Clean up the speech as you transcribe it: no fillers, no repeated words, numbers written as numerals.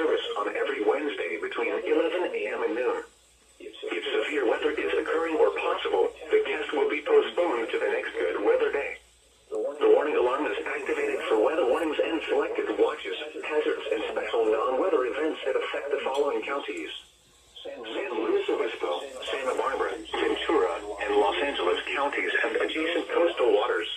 service on every Wednesday between 11 a.m. and noon. If severe weather is occurring or possible, the test will be postponed to the next good weather day. The warning alarm is activated for weather warnings and selected watches, hazards, and special non-weather events that affect the following counties: San Luis Obispo, Santa Barbara, Ventura, and Los Angeles counties and adjacent coastal waters.